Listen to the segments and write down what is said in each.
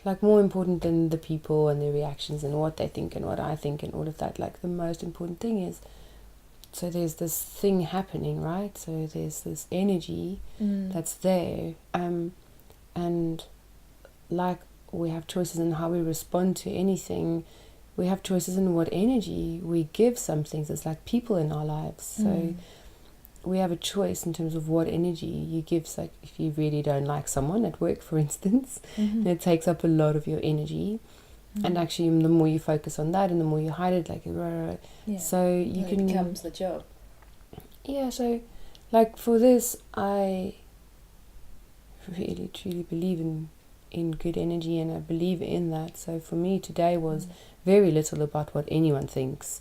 like more important than the people and their reactions and what they think and what I think and all of that. Like the most important thing is, so there's this thing happening, right? So there's this energy that's there, and like we have choices in how we respond to anything. We have choices in what energy we give some things. It's like people in our lives. So we have a choice in terms of what energy you give. So like if you really don't like someone at work, for instance, it takes up a lot of your energy. And actually, the more you focus on that and the more you hide it, like, so you can... It becomes the job. Yeah, so, like, for this, I really, truly believe in good energy, and I believe in that. So for me, today was very little about what anyone thinks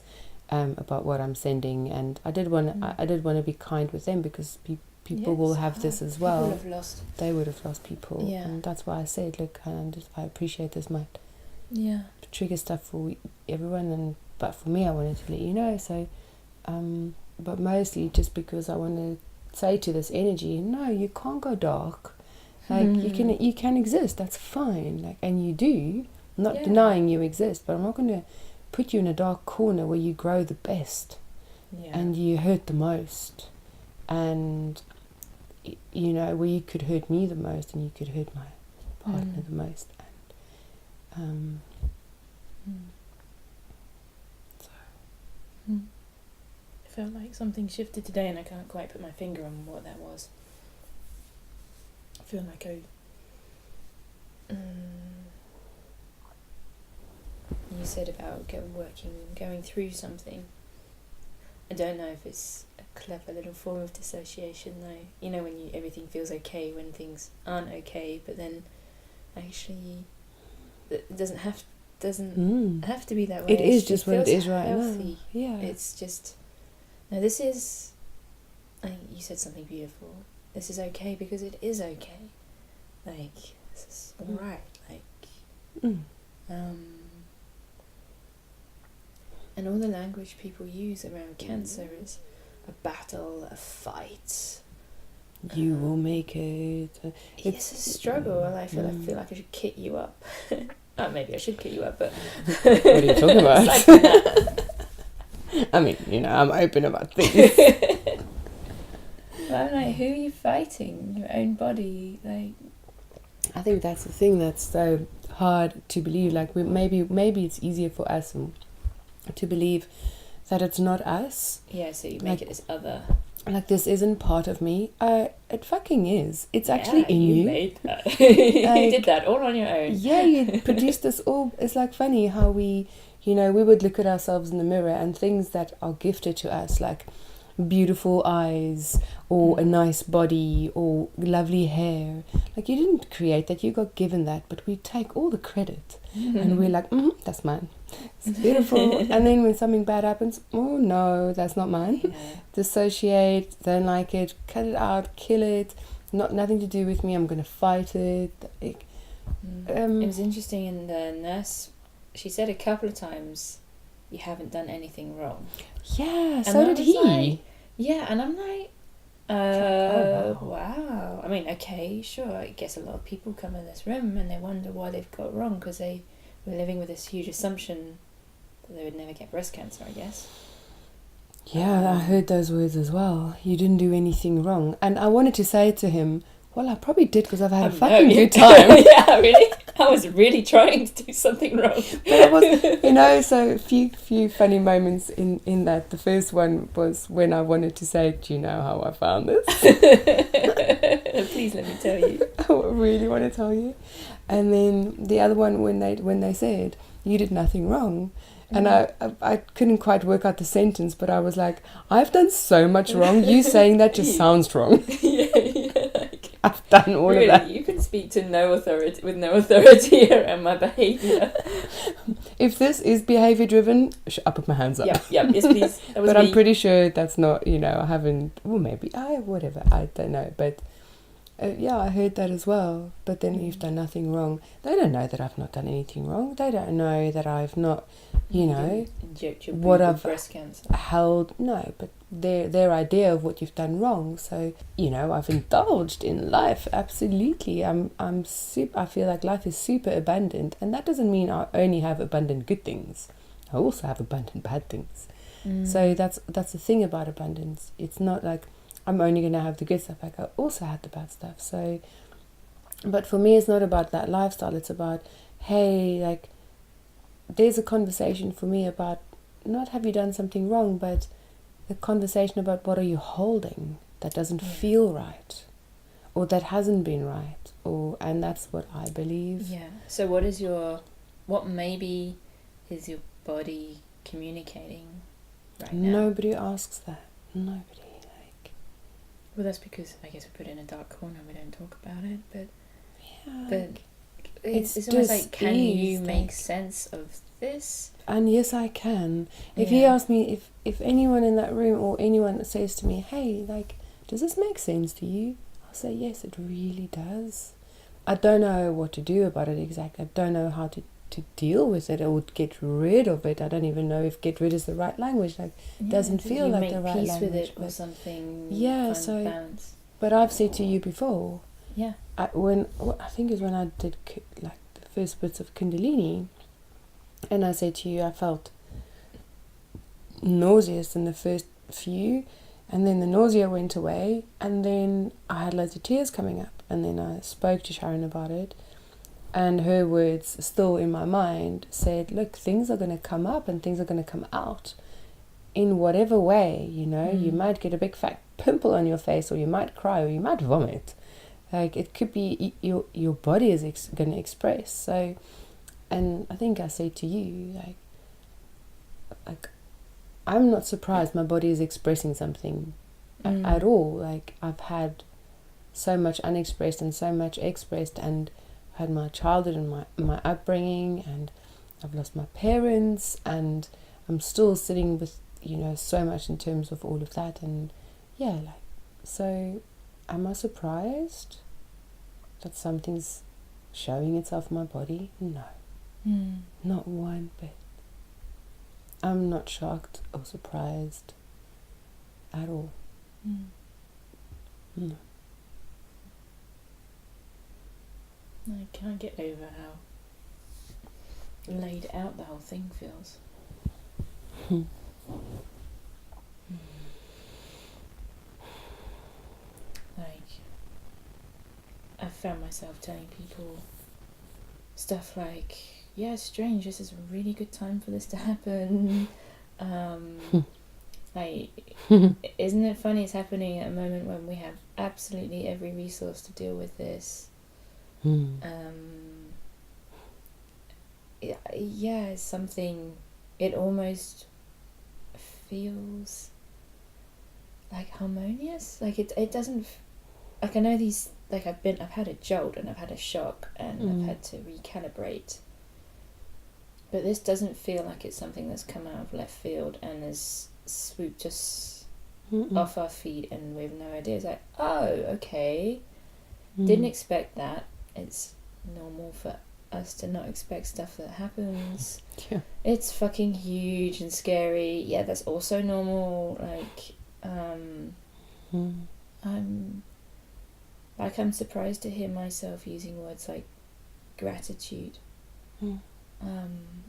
about what I'm sending, and I did want to be kind with them, because people will have this as well. They would have lost people, and that's why I said, look, I appreciate this might trigger stuff for everyone, but for me, I wanted to let you know. So, but mostly just because I want to say to this energy, no, you can't go dark. Like you can exist. That's fine. Like, and you do. I'm not denying you exist, but I'm not going to put you in a dark corner where you grow the best and you hurt the most, and where you could hurt me the most and you could hurt my partner the most. And I felt like something shifted today, and I can't quite put my finger on what that was. I feel like you said about going through something. I don't know if it's a clever little form of dissociation, though. You know, when everything feels okay when things aren't okay, but then actually it doesn't have to be that way. It is just what it is right healthy. now. Yeah. It's just, no, this is, I think you said something beautiful. This is okay because it is okay. Like, this is alright. Like, and all the language people use around cancer is a battle, a fight. You will make it. It's a struggle, and I feel like I should kit you up. Maybe I should kit you up, but what are you talking about? I mean, I'm open about things. I'm like, who are you fighting? Your own body, like. I think that's the thing that's so hard to believe. Like, maybe it's easier for us to believe that it's not us. Yeah, so you make it as other. Like, this isn't part of me. It fucking is. It's actually in you. You made that. You did that all on your own. Yeah, you produced this all. It's like funny how we would look at ourselves in the mirror, and things that are gifted to us, like beautiful eyes or a nice body or lovely hair, like, you didn't create that, you got given that, but we take all the credit and we're like, that's mine, it's beautiful. And then when something bad happens, oh no, that's not mine. Dissociate, don't like it, cut it out, kill it, nothing to do with me, I'm gonna fight it. It was interesting, in the nurse, she said a couple of times, you haven't done anything wrong. Yeah, and so did he. Like, yeah, and I'm like, wow. I mean, okay, sure, I guess a lot of people come in this room and they wonder why they've got it wrong, because they were living with this huge assumption that they would never get breast cancer, I guess. Yeah, I heard those words as well. You didn't do anything wrong. And I wanted to say to him, well, I probably did, because I've had a fucking good time. Yeah, really? I was really trying to do something wrong. But I was, so a few funny moments in that. The first one was when I wanted to say, do you know how I found this? Please let me tell you. I really want to tell you. And then the other one, when they said, you did nothing wrong. And I couldn't quite work out the sentence, but I was like, I've done so much wrong. You saying that just sounds wrong. Yeah. I've done all of that. You can speak to no authority around my behaviour. If this is behaviour driven, I put my hands up. Yeah, yes, please. That was but me. I'm pretty sure that's not, I haven't, well, maybe, whatever, I don't know. But Yeah, I heard that as well. But then you've done nothing wrong. They don't know that I've not done anything wrong. They don't know that I've not, you know, inject your what boob I've with breast cancer. held. No, but their idea of what you've done wrong. So you know, I've indulged in life. Absolutely, I feel like life is super abundant, and that doesn't mean I only have abundant good things. I also have abundant bad things. So that's the thing about abundance. It's not like I'm only going to have the good stuff. Like I also had the bad stuff. So, but for me, it's not about that lifestyle. It's about, hey, like, there's a conversation for me about not have you done something wrong, but the conversation about what are you holding that doesn't feel right, or that hasn't been right, and that's what I believe. Yeah. So what maybe is your body communicating right now? Nobody asks that. Nobody. Well, that's because I guess we put it in a dark corner. We don't talk about it, but Yeah. but it's almost like, can you make sense of this? And yes, I can. If you ask me, if anyone in that room or anyone that says to me, hey, like, does this make sense to you? I'll say, yes, it really does. I don't know what to do about it exactly. I don't know how to deal with it or get rid of it. I don't even know if get rid is the right language. Like, doesn't feel like the right language. You make peace with it or something. Yeah, so, balance. But I've said to you before, I think it was when I did like the first bits of Kundalini, and I said to you, I felt nauseous in the first few, and then the nausea went away, and then I had loads of tears coming up, and then I spoke to Sharon about it, and her words still in my mind said, look, things are going to come up and things are going to come out in whatever way, you know. You might get a big fat pimple on your face, or you might cry, or you might vomit. Like, it could be your body is going to express. So, and I think I say to you, like I'm not surprised my body is expressing something at all. Like, I've had so much unexpressed and so much expressed, and had my childhood and my upbringing, and I've lost my parents, and I'm still sitting with, you know, so much in terms of all of that. And yeah, like, so am I surprised that something's showing itself in my body? No. Not one bit. I'm not shocked or surprised at all. No. I can't get over how laid out the whole thing feels. Like, I found myself telling people stuff like, yeah, it's strange, this is a really good time for this to happen. Like, isn't it funny it's happening at a moment when we have absolutely every resource to deal with this? Yeah, it's something, it almost feels like harmonious. Like, it doesn't, like, I know these, like, I've had a jolt and I've had a shock and I've had to recalibrate, but this doesn't feel like it's something that's come out of left field and has swooped us off our feet and we have no idea. It's like, oh, okay, didn't expect that. It's normal for us to not expect stuff that happens. Yeah. It's fucking huge and scary. Yeah, that's also normal. Like, I'm surprised to hear myself using words like gratitude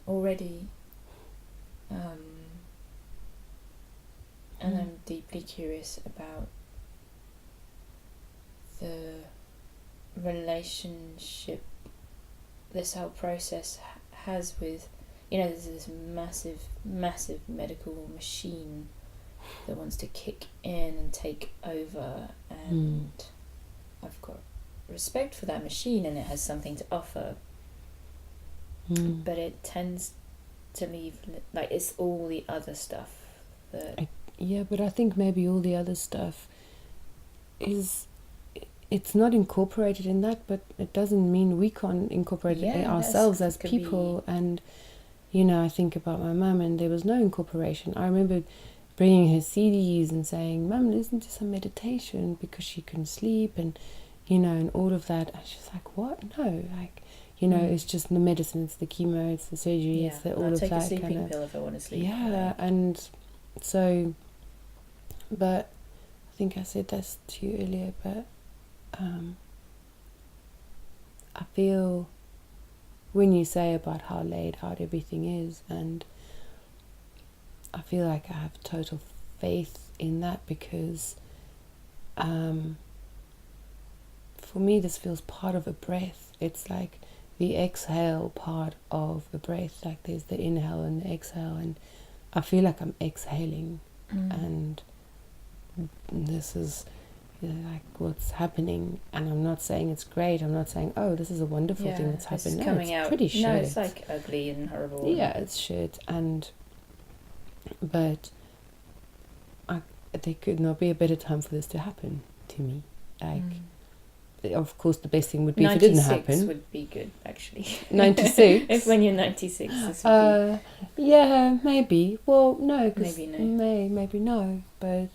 already. And I'm deeply curious about the relationship this whole process has with, you know, there's this massive medical machine that wants to kick in and take over, and I've got respect for that machine and it has something to offer, but it tends to leave, like, it's all the other stuff that... Yeah, but I think maybe all the other stuff is, it's not incorporated in that, but it doesn't mean we can't incorporate it ourselves as people. And, you know, I think about my mum, and there was no incorporation. I remember bringing her CDs and saying, Mum, listen to some meditation, because she couldn't sleep, and, you know, and all of that. And she's like, what? No, like, you know, it's just the medicine, it's the chemo, it's the surgery, it's the all I'll of take that a sleeping kind of. pill if I want to sleep. Yeah, and so, but I think I said this to you earlier, but I feel when you say about how laid out everything is, and I feel like I have total faith in that, because for me this feels part of a breath. It's like the exhale part of a breath, like there's the inhale and the exhale, and I feel like I'm exhaling, and this is, you know, like what's happening. And I'm not saying it's great, I'm not saying, oh, this is a wonderful thing that's happened. No, coming it's out. pretty shit. No, it's like ugly and horrible. Yeah, it's shit. But there could not be a better time for this to happen to me. Like, of course, the best thing would be if it didn't happen. 96 would be good, actually. 96? If when you're 96, this would be... Yeah, maybe. Well, no, because maybe no. Maybe no. But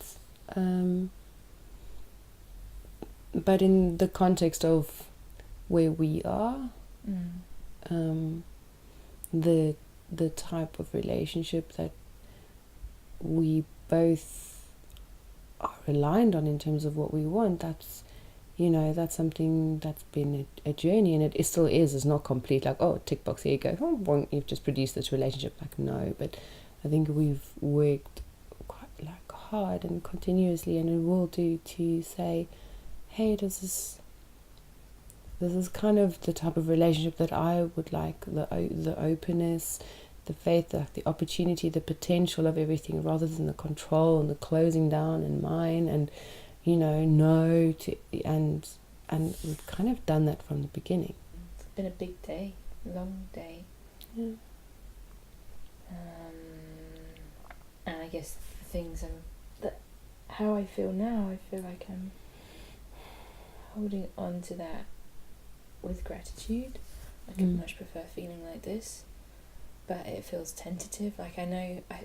in the context of where we are, the type of relationship that we both are aligned on in terms of what we want, that's, you know, that's something that's been a journey, and it still is. It's not complete, like, oh, tick box, here you go, oh, well, you've just produced this relationship. Like, no, but I think we've worked quite like hard and continuously, and it will do, to say, hey, this is kind of the type of relationship that I would like, the openness, the faith, the opportunity, the potential of everything, rather than the control and the closing down in mine, and, you know, no to, and we've kind of done that from the beginning. It's been a big day, long day. Yeah. And I guess how I feel now, I feel like I'm holding on to that with gratitude. Like, I much prefer feeling like this, but it feels tentative. Like, I know, I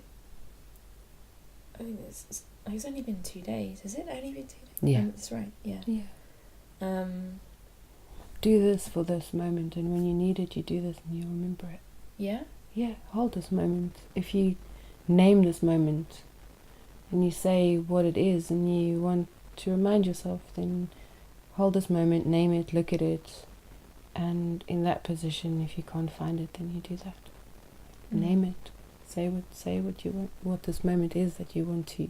think it's only been 2 days. Has it only been 2 days? Yeah. That's right, yeah. Yeah. Do this for this moment, and when you need it, you do this and you remember it. Yeah? Yeah, hold this moment. If you name this moment and you say what it is and you want to remind yourself, then hold this moment, name it, look at it, and in that position, if you can't find it, then you do that. Name it. Say what you want, what this moment is that you want to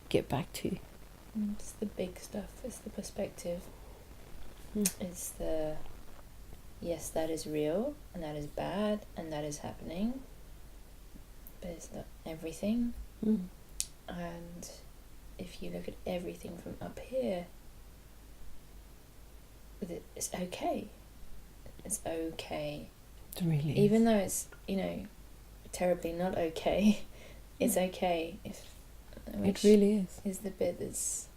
get back to. It's the big stuff. It's the perspective. Mm. It's the, yes, that is real, and that is bad, and that is happening, but it's not everything. And if you look at everything from up here, it's okay. It's okay. It really is. Even though it's, you know, terribly not okay, it's okay. It really is. Is the bit that's...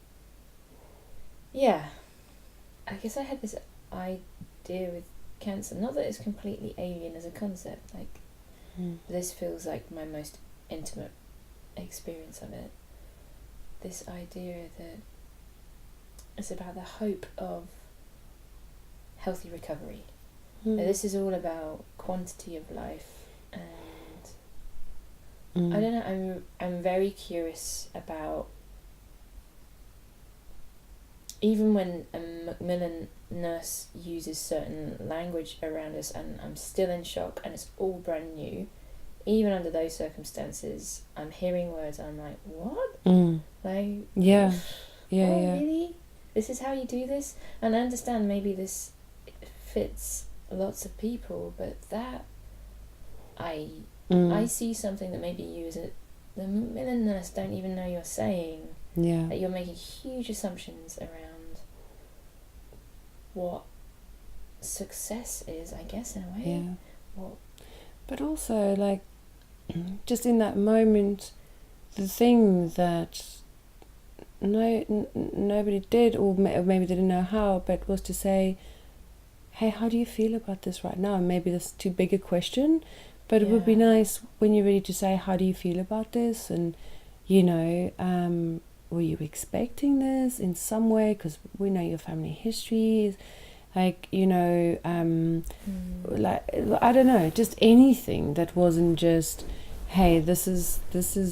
Yeah. I guess I had this idea with cancer, not that it's completely alien as a concept, like, this feels like my most intimate experience of it. This idea that it's about the hope of healthy recovery. That this is all about quantity of life, and I don't know, I'm very curious about, even when a Macmillan nurse uses certain language around us, and I'm still in shock and it's all brand new, even under those circumstances, I'm hearing words and I'm like, what? Like, yeah. Really? This is how you do this? And I understand maybe this fits lots of people, but that I see something that maybe you as the Macmillan nurse don't even know you're saying. Yeah. That you're making huge assumptions around what success is, I guess, in a way. Yeah. But also, like, just in that moment, the thing that nobody did, or maybe they didn't know how, but was to say, hey, how do you feel about this right now? And maybe that's too big a question, but it would be nice when you're ready to say, how do you feel about this? And, you know, were you expecting this in some way? Because we know your family history. Like, you know, like, I don't know, just anything that wasn't just, hey, this is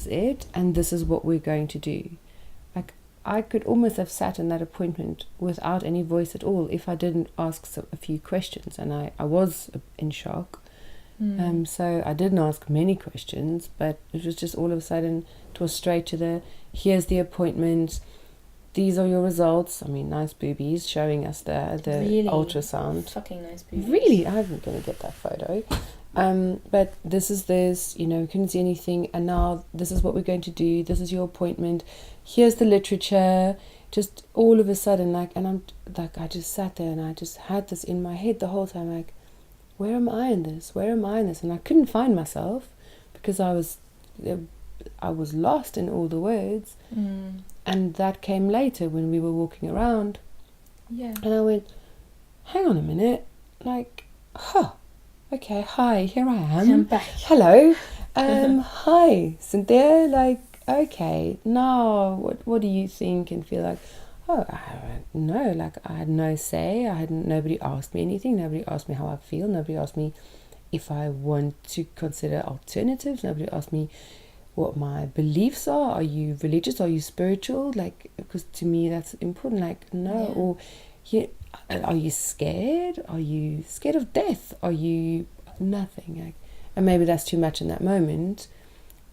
it, and this is what we're going to do. Like, I could almost have sat in that appointment without any voice at all if I didn't ask a few questions, and I was in shock. So I didn't ask many questions, but it was just all of a sudden, it was straight to here's the appointment, these are your results. I mean, nice boobies showing us the really ultrasound. Fucking nice boobies. Really, I'm going to get that photo. But this is this, you know, we couldn't see anything, and now this is what we're going to do. This is your appointment. Here's the literature. Just all of a sudden, like, and I'm like, I just sat there and I just had this in my head the whole time, like, where am I in this? Where am I in this? And I couldn't find myself because I was lost in all the words. And that came later when we were walking around. Yeah. And I went, hang on a minute, like, okay, hi, here I am. I'm back. Hello. Hi, Cynthia. Like, okay, now what do you think and feel like? Oh, I don't know, like, I had no say. Nobody asked me anything. Nobody asked me how I feel. Nobody asked me if I want to consider alternatives. Nobody asked me what my beliefs are. Are you religious? Are you spiritual? Like, because to me that's important. Like, no. Yeah. Or are you scared? Are you scared of death? Are you nothing? Like, and maybe that's too much in that moment,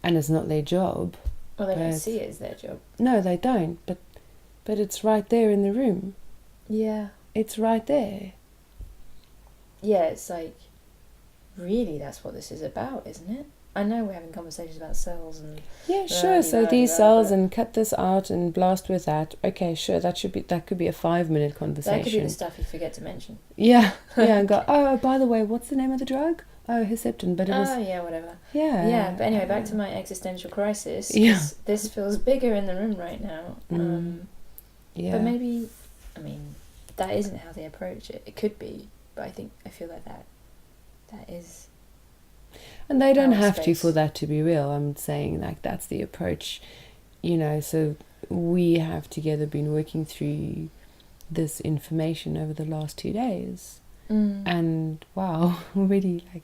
and it's not their job. Well, they don't see it as their job. No, they don't. But it's right there in the room. Yeah. It's right there. Yeah, it's like, really, that's what this is about, isn't it? I know we're having conversations about cells and... Yeah, sure. So these cells and cut this out and blast with that. Okay, sure. That could be a 5-minute conversation. That could be the stuff you forget to mention. Yeah, and go, oh, by the way, what's the name of the drug? Oh, Herceptin, but it was... Oh, yeah, whatever. Yeah. Yeah, but anyway, back to my existential crisis. Yeah. This feels bigger in the room right now. Yeah. But maybe, I mean, that isn't how they approach it. It could be, but I feel like that is... And they don't have to for that to be real. I'm saying, like, that's the approach, you know. So we have together been working through this information over the last 2 days. And wow, already like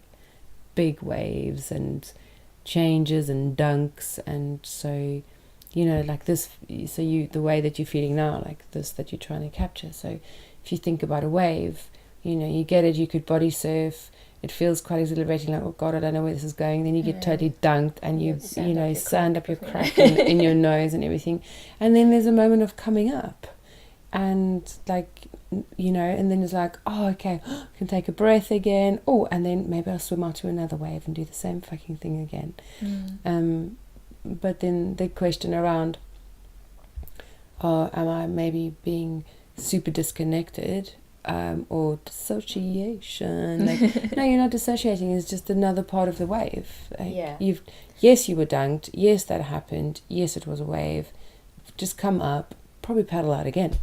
big waves and changes and dunks. And so, you know, like this, so the way that you're feeling now, like this that you're trying to capture. So if you think about a wave, you know, you get it, you could body surf. It feels quite exhilarating, like, oh God, I don't know where this is going. Then you get totally dunked and you sand up your crack in your nose and everything. And then there's a moment of coming up. And like, you know, and then it's like, oh, okay, can take a breath again. Oh, and then maybe I'll swim out to another wave and do the same fucking thing again. But then the question around, am I maybe being super disconnected? Or dissociation. Like, no, you're not dissociating. It's just another part of the wave. Like, yes, you were dunked. Yes, that happened. Yes, it was a wave. Just come up, probably paddle out again.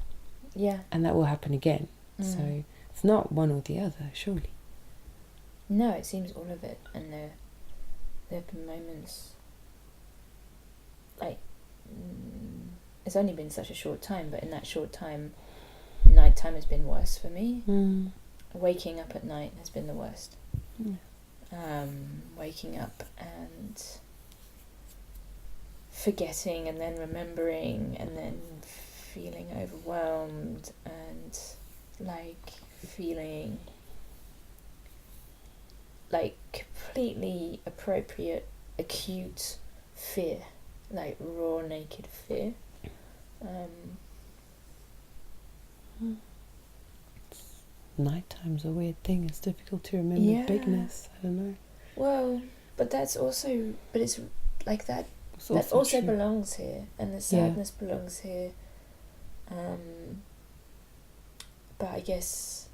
Yeah. And that will happen again. So it's not one or the other, surely. No, it seems all of it. And there have been moments, like, it's only been such a short time, but in that short time, nighttime has been worse for me. Waking up at night has been the worst. Waking up and forgetting and then remembering and then feeling overwhelmed and like feeling like completely appropriate acute fear, like raw naked fear. Nighttime's a weird thing. It's difficult to remember bigness. I don't know. Well, but that's also, but it's like that. It's that also true. belongs here, and the sadness belongs here. But I guess,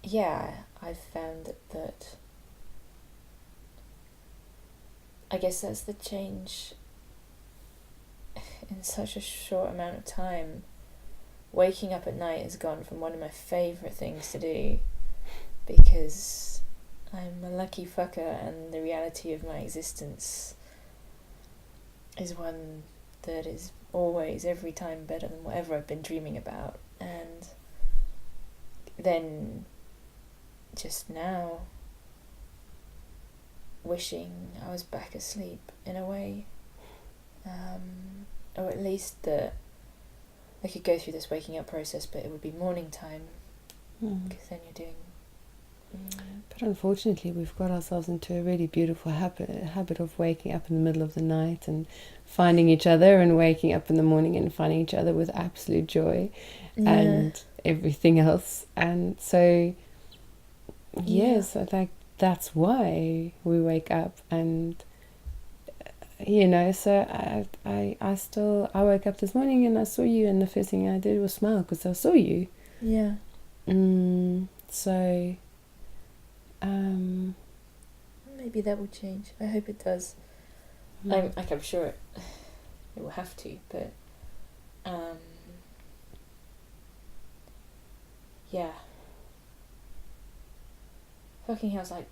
I've found that I guess that's the change in such a short amount of time. Waking up at night has gone from one of my favourite things to do because I'm a lucky fucker and the reality of my existence is one that is always, every time, better than whatever I've been dreaming about. And then just now wishing I was back asleep in a way, or at least that I could go through this waking up process, but it would be morning time, because then you're doing. But unfortunately, we've got ourselves into a really beautiful habit of waking up in the middle of the night and finding each other, and waking up in the morning and finding each other with absolute joy and everything else. And so, so like that's why we wake up. And so I woke up this morning and I saw you, and the first thing I did was smile because I saw you. So maybe that will change. I hope it does. I'm sure it will have to, but fucking hell's like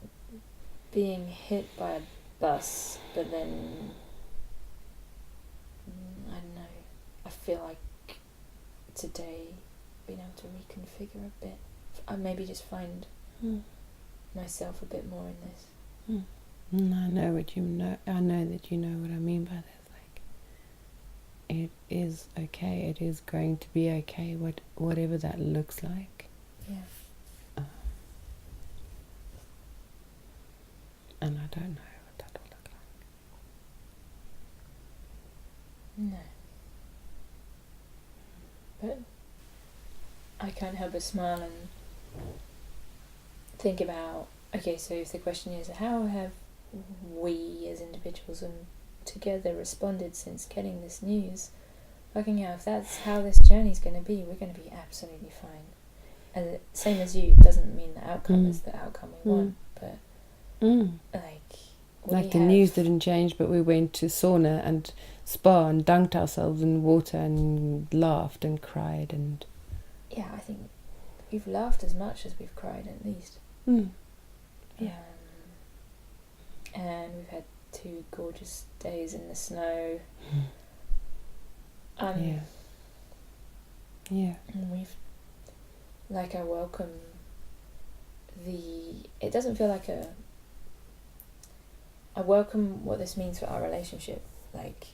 being hit by a bus, but then I don't know, I feel like today being able to reconfigure a bit, I maybe just find myself a bit more in this. I know what you know. I know that you know what I mean by this. Like, it is okay. It is going to be okay. Whatever that looks like. Yeah. And I don't know what that will look like. No. But I can't help but smile and think about, okay, so if the question is, how have we as individuals and together responded since getting this news? Fucking hell, if that's how this journey's going to be, we're going to be absolutely fine. And same as you, doesn't mean the outcome is the outcome we want, but like the news didn't change, but we went to sauna and spa and dunked ourselves in water and laughed and cried, and I think we've laughed as much as we've cried, at least. And we've had 2 gorgeous days in the snow. And we've, like, I welcome it doesn't feel like I welcome what this means for our relationship. Like,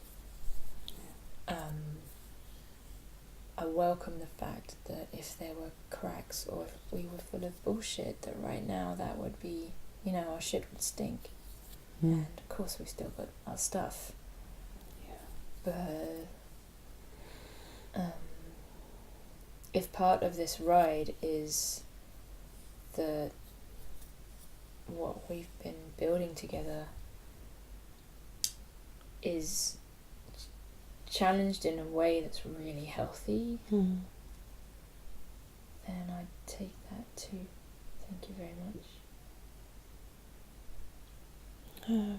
I welcome the fact that if there were cracks or if we were full of bullshit, that right now that would be, our shit would stink. And of course we still got our stuff. But if part of this ride is what we've been building together is challenged in a way that's really healthy, then I take that too. Thank you very much. I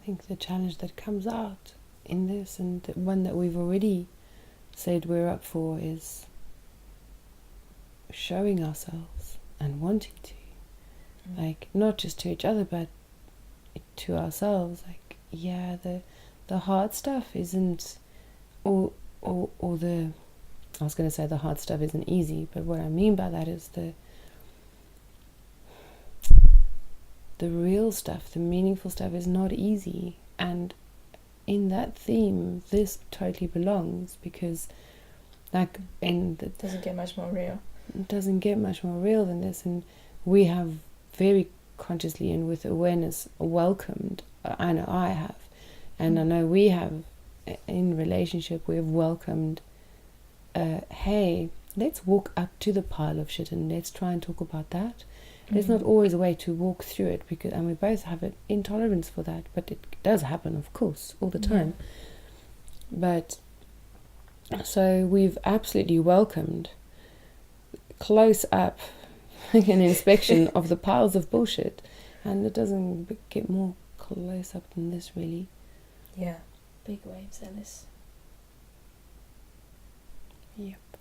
think the challenge that comes out in this, and the one that we've already said we're up for, is showing ourselves and wanting to, like, not just to each other but to ourselves. Like, the hard stuff isn't, or the, I was going to say the hard stuff isn't easy, but what I mean by that is the real stuff, the meaningful stuff is not easy. And in that theme, this totally belongs, because, like, it doesn't get much more real. It doesn't get much more real than this. And we have very consciously and with awareness welcomed, I know I have, and I know we have, in relationship, we have welcomed, hey, let's walk up to the pile of shit and let's try and talk about that. There's not always a way to walk through it, and we both have an intolerance for that, but it does happen, of course, all the time. But so we've absolutely welcomed close up an inspection of the piles of bullshit, and it doesn't get more close up than this, really. Big waves, Alice. Yep.